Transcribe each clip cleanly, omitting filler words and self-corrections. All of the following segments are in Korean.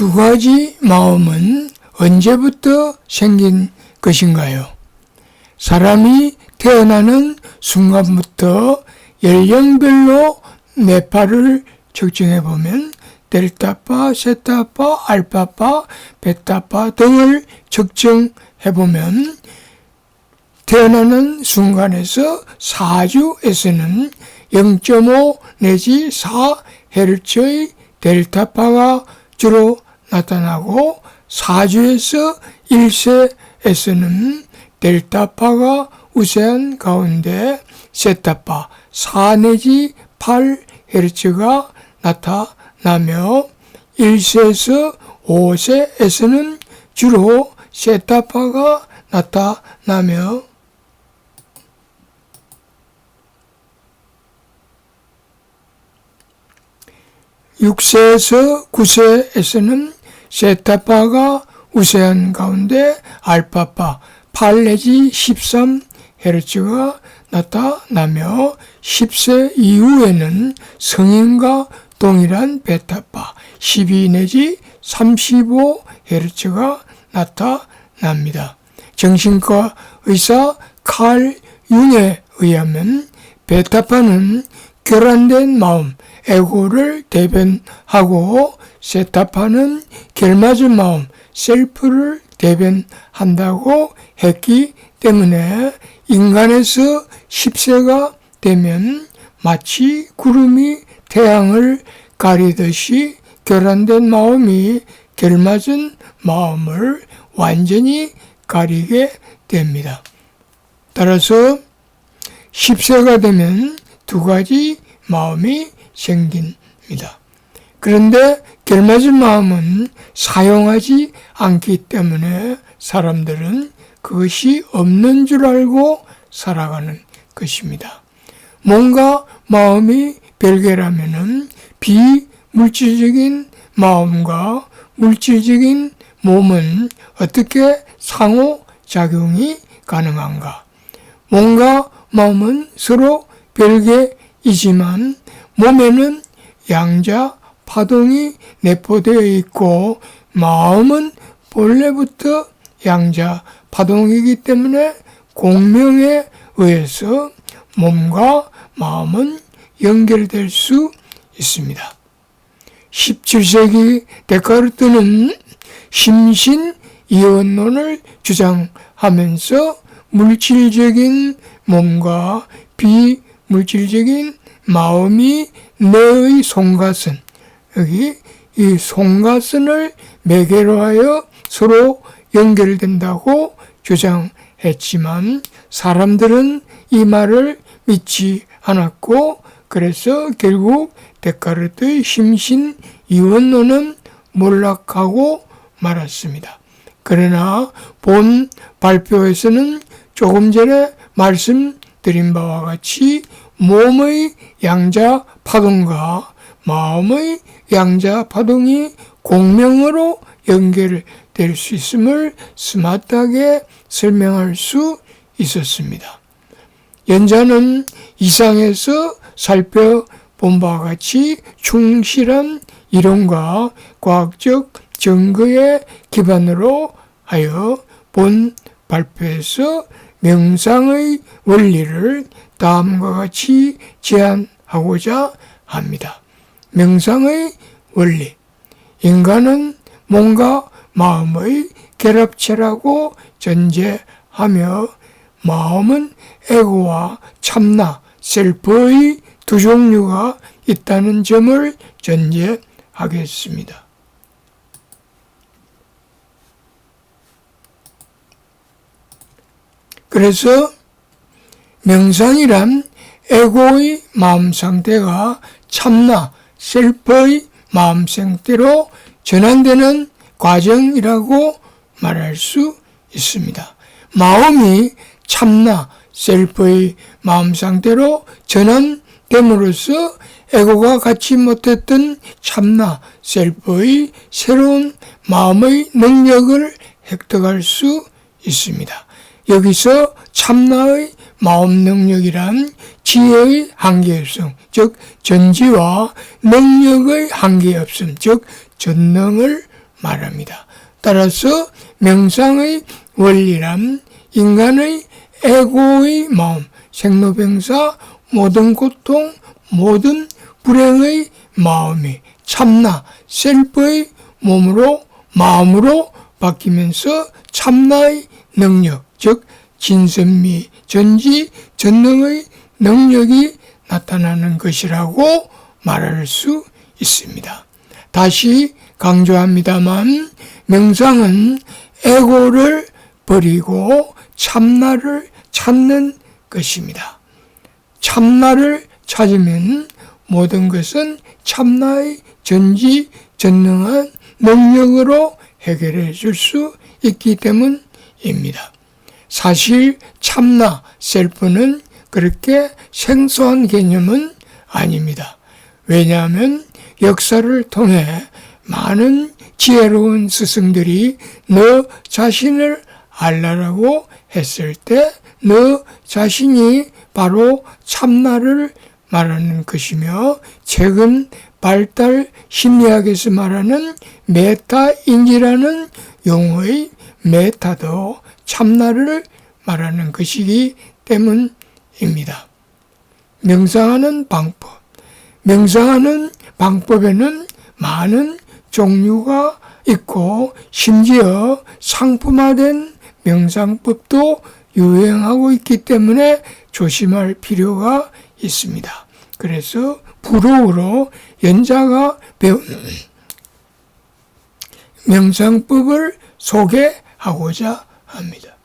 두 가지 마음은 언제부터 생긴 것인가요? 사람이 태어나는 순간부터 연령별로 뇌파를 측정해보면 델타파, 세타파, 알파파, 베타파 등을 측정해보면 태어나는 순간에서 4주에서는 0.5 내지 4Hz의 델타파가 주로 나타나고 4주에서 1세에서는 델타파가 우세한 가운데 세타파 4 내지 8Hz가 나타나며 1세에서 5세에서는 주로 세타파가 나타나며 6세에서 9세에서는 세타파가 우세한 가운데 알파파 8 내지 13Hz가 나타나며 10세 이후에는 성인과 동일한 베타파 12 내지 35Hz가 나타납니다. 정신과 의사 칼 융에 의하면 베타파는 교란된 마음, 에고를 대변하고 세타파는 결맞은 마음, 셀프를 대변한다고 했기 때문에 인간에서 10세가 되면 마치 구름이 태양을 가리듯이 교란된 마음이 결맞은 마음을 완전히 가리게 됩니다. 따라서 10세가 되면 두 가지 마음이 생깁니다. 그런데 결맞은 마음은 사용하지 않기 때문에 사람들은 그것이 없는 줄 알고 살아가는 것입니다. 뭔가 마음이 별개라면은 비물질적인 마음과 물질적인 몸은 어떻게 상호작용이 가능한가? 뭔가 마음은 서로 별개이지만 몸에는 양자 파동이 내포되어 있고 마음은 본래부터 양자 파동이기 때문에 공명에 의해서 몸과 마음은 연결될 수 있습니다. 17세기 데카르트는 심신이원론을 주장하면서 물질적인 몸과 비물질적인 마음이 뇌의 송가선, 여기 이 송가선을 매개로 하여 서로 연결된다고 주장했지만 사람들은 이 말을 믿지 않았고 그래서 결국 데카르트의 심신이원론은 몰락하고 말았습니다. 그러나 본 발표에서는 조금 전에 말씀드린 바와 같이 몸의 양자 파동과 마음의 양자 파동이 공명으로 연결될 수 있음을 스마트하게 설명할 수 있었습니다. 연자는 이상에서 살펴본 바와 같이 충실한 이론과 과학적 증거에 기반으로 하여 본 발표에서 명상의 원리를 다음과 같이 제안하고자 합니다. 명상의 원리. 인간은 몸과 마음의 결합체라고 전제하며 마음은 에고와 참나, 셀프의 두 종류가 있다는 점을 전제하겠습니다. 그래서 명상이란 에고의 마음 상태가 참나, 셀프의 마음 상태로 전환되는 과정이라고 말할 수 있습니다. 마음이 참나, 셀프의 마음 상태로 전환됨으로써 에고가 갖지 못했던 참나, 셀프의 새로운 마음의 능력을 획득할 수 있습니다. 여기서 참나의 마음 능력이란 지혜의 한계없음, 즉 전지와 능력의 한계없음, 즉 전능을 말합니다. 따라서 명상의 원리란 인간의 에고의 마음, 생로병사, 모든 고통, 모든 불행의 마음이 참나, 셀프의 마음으로 바뀌면서 참나의 능력, 즉 진선미, 전지, 전능의 능력이 나타나는 것이라고 말할 수 있습니다. 다시 강조합니다만 명상은 에고를 버리고 참나를 찾는 것입니다. 참나를 찾으면 모든 것은 참나의 전지전능한 능력으로 해결해 줄 수 있기 때문입니다. 사실 참나, 셀프는 그렇게 생소한 개념은 아닙니다. 왜냐하면 역사를 통해 많은 지혜로운 스승들이 너 자신을 알라라고 했을 때 너 자신이 바로 참나를 말하는 것이며 최근 발달 심리학에서 말하는 메타인지라는 용어의 메타도 참나를 말하는 것이기 때문입니다. 명상하는 방법. 명상하는 방법에는 많은 종류가 있고 심지어 상품화된 명상법도 유행하고 있기 때문에 조심할 필요가 있습니다. 그래서 부록으로 연자가 배운 명상법을 소개하고자 합니다.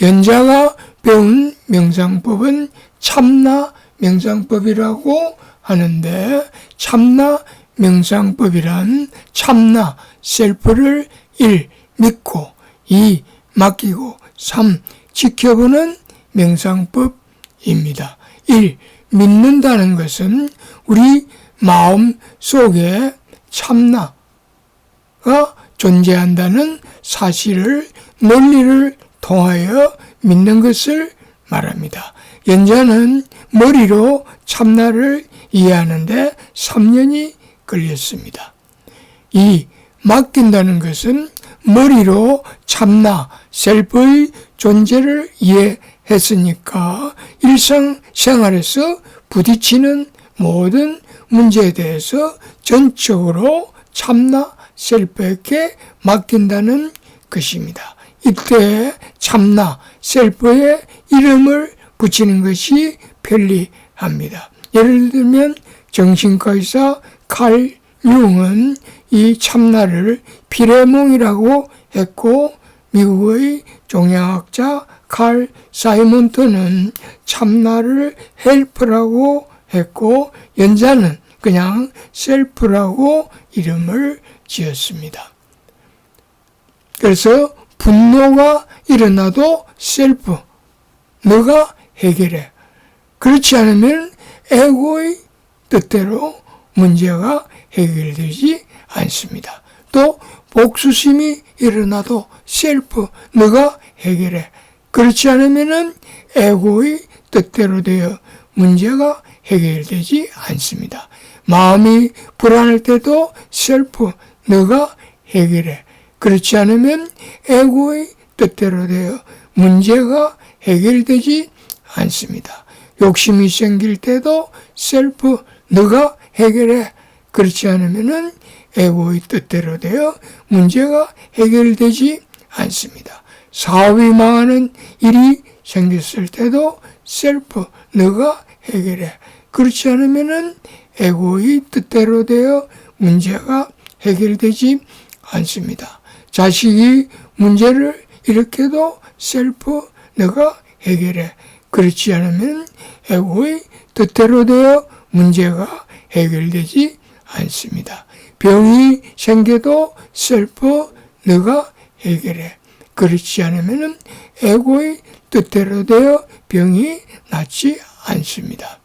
연자가 배운 명상법은 참나 명상법이라고 하는데 참나 명상법이란 참나 셀프를 1. 믿고 2. 맡기고 3. 지켜보는 명상법입니다. 1. 믿는다는 것은 우리 마음 속에 참나가 존재한다는 사실을 논리를 통하여 믿는 것을 말합니다. 연자는 머리로 참나를 이해하는데 3년이 걸렸습니다. 2. 맡긴다는 것은 머리로 참나, 셀프의 존재를 이해했으니까 일상생활에서 부딪히는 모든 문제에 대해서 전적으로 참나, 셀프에게 맡긴다는 것입니다. 이때 참나, 셀프의 이름을 붙이는 것이 편리합니다. 예를 들면 정신과 의사 칼 융은 이 참나를 피레몽이라고 했고 미국의 종양학자 칼 사이먼트는 참나를 헬프라고 했고 연자는 그냥 셀프라고 이름을 지었습니다. 그래서 분노가 일어나도 셀프, 너가 해결해. 그렇지 않으면 에고의 뜻대로 문제가 해결되지 않습니다. 또 복수심이 일어나도 셀프, 너가 해결해. 그렇지 않으면 에고의 뜻대로 되어 문제가 해결되지 않습니다. 마음이 불안할 때도 셀프, 너가 해결해. 그렇지 않으면 에고의 뜻대로 되어 문제가 해결되지 않습니다. 욕심이 생길 때도 셀프, 너가 해결해. 그렇지 않으면 에고의 뜻대로 되어 문제가 해결되지 않습니다. 사업이 망하는 일이 생겼을 때도 셀프, 너가 해결해. 그렇지 않으면 에고의 뜻대로 되어 문제가 해결되지 않습니다. 자식이 문제를 일으켜도 셀프, 너가 해결해. 그렇지 않으면 에고의 뜻대로 되어 문제가 해결되지 않습니다. 병이 생겨도 셀프, 너가 해결해. 그렇지 않으면 에고의 뜻대로 되어 병이 낫지 않습니다.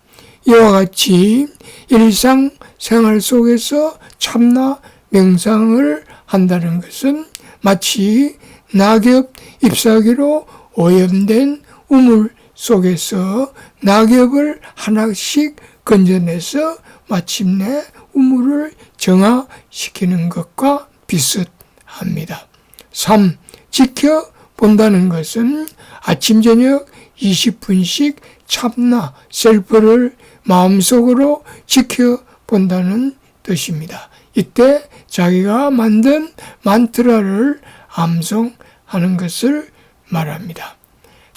이와 같이 일상생활 속에서 참나 명상을 한다는 것은 마치 낙엽 잎사귀로 오염된 우물 속에서 낙엽을 하나씩 건져내서 마침내 의무를 정화시키는 것과 비슷합니다. 3. 지켜본다는 것은 아침 저녁 20분씩 참나, 셀프를 마음속으로 지켜본다는 뜻입니다. 이때 자기가 만든 만트라를 암송하는 것을 말합니다.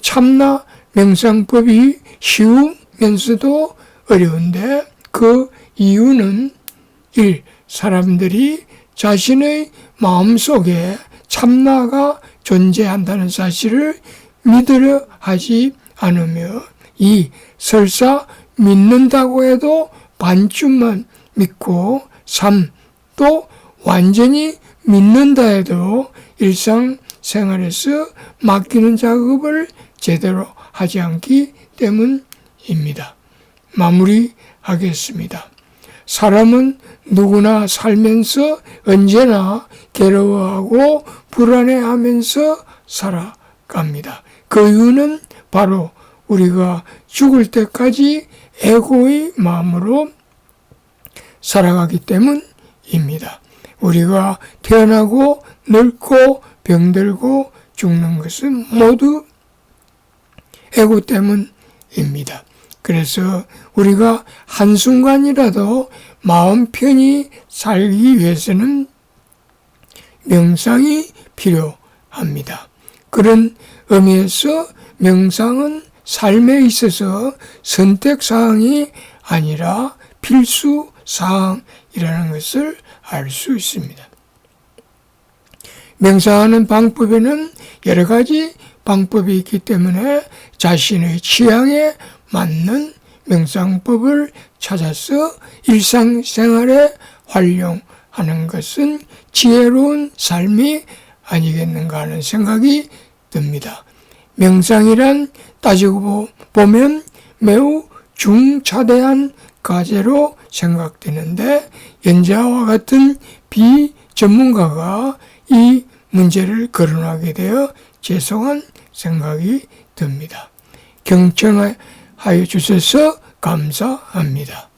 참나 명상법이 쉬우면서도 어려운데 그 이유는 1. 사람들이 자신의 마음속에 참나가 존재한다는 사실을 믿으려 하지 않으며 2. 설사 믿는다고 해도 반쯤만 믿고 3. 또 완전히 믿는다 해도 일상생활에서 맡기는 작업을 제대로 하지 않기 때문입니다. 마무리하겠습니다. 사람은 누구나 살면서 언제나 괴로워하고 불안해하면서 살아갑니다. 그 이유는 바로 우리가 죽을 때까지 에고의 마음으로 살아가기 때문입니다. 우리가 태어나고 늙고 병들고 죽는 것은 모두 에고 때문입니다. 그래서 우리가 한순간이라도 마음 편히 살기 위해서는 명상이 필요합니다. 그런 의미에서 명상은 삶에 있어서 선택사항이 아니라 필수사항이라는 것을 알 수 있습니다. 명상하는 방법에는 여러 가지 방법이 있기 때문에 자신의 취향에 맞는 명상법을 찾아서 일상생활에 활용하는 것은 지혜로운 삶이 아니겠는가 하는 생각이 듭니다. 명상이란 따지고 보면 매우 중차대한 과제로 생각되는데 연자와 같은 비전문가가 이 문제를 거론하게 되어 죄송한 생각이 듭니다. 경청하여 주셔서 감사합니다.